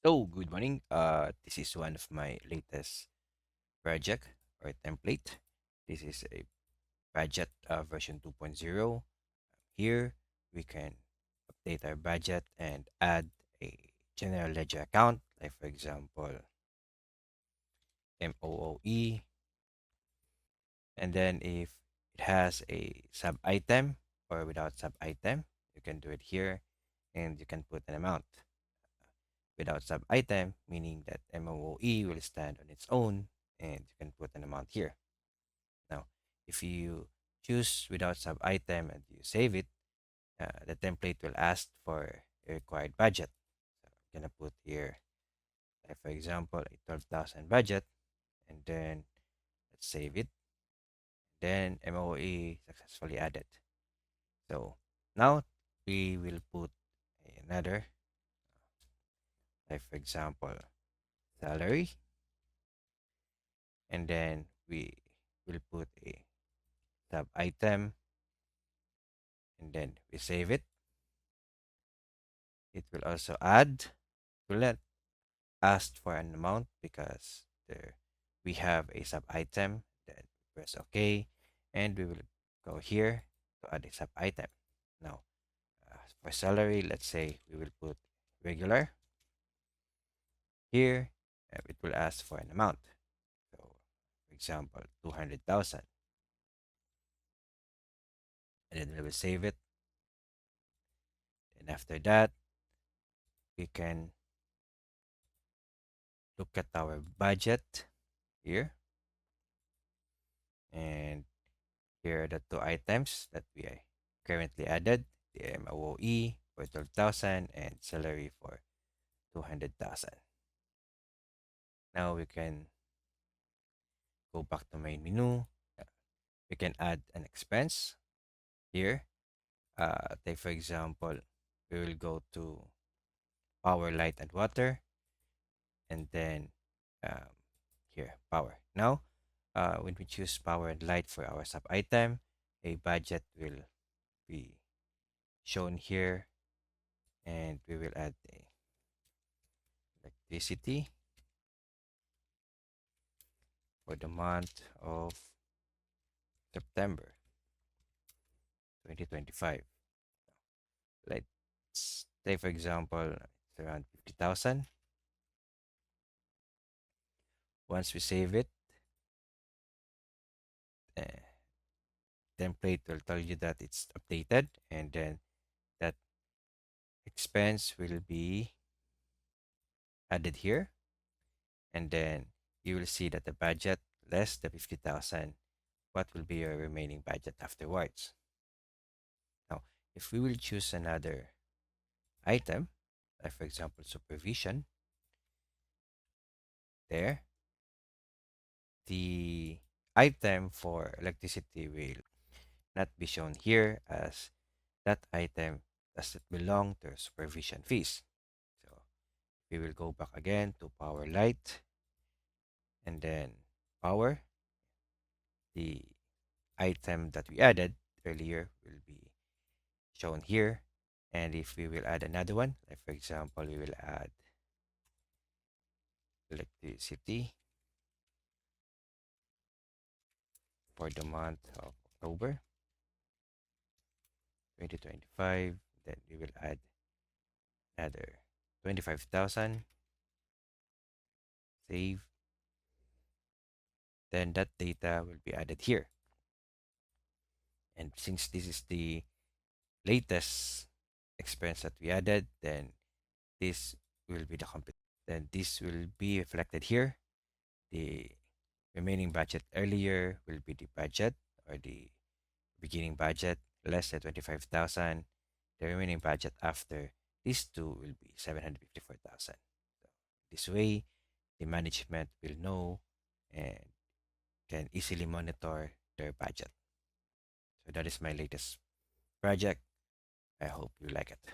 So, good morning. This is one of my latest project or template. This is a budget version 2.0. Here, we can update our budget and add a general ledger account, like for example, MOOE. And then if it has a sub item or without sub item, you can do it here and you can put an amount. Without sub-item, meaning that MOE will stand on its own and you can put an amount here. Now, if you choose without sub-item and you save it, the template will ask for a required budget. So I'm gonna put here, like for example, a 12,000 budget, and then let's save it. Then MOE successfully added. So now we will put another, like for example, salary, and then we will put a sub item and then we save it. It will also add, will let ask for an amount because there we have a sub item. Then press OK, and we will go here to add a sub item. Now, for salary, let's say we will put regular here. It will ask for an amount. So, for example, 200,000, and then we will save it. And after that, we can look at our budget here, and here are the two items that we currently added: the MOE for 12,000 and salary for 200,000. Now we can go back to main menu. We can add an expense here. Take for example, we will go to power, light, and water, and then um, here power. Now, when we choose power and light for our sub item, a budget will be shown here, and we will add the electricity for the month of September 2025. Let's say, for example, it's around 50,000. Once we save it, the template will tell you that it's updated, and then that expense will be added here, and then you will see that the budget less the 50,000. What will be your remaining budget afterwards? Now, if we will choose another item, like for example, supervision, there, the item for electricity will not be shown here as that item doesn't belong to supervision fees. So we will go back again to power, light, and then power. The item that we added earlier will be shown here. And if we will add another one, like for example, we will add electricity for the month of October 2025, then we will add another 25,000, save, then that data will be added here. And since this is the latest expense that we added, then this will be the complete. Then this will be reflected here. The remaining budget earlier will be the budget or the beginning budget less than 25,000. The remaining budget after these two will be 754,000. So this way, the management will know and can easily monitor their budget. So that is my latest project. I hope you like it.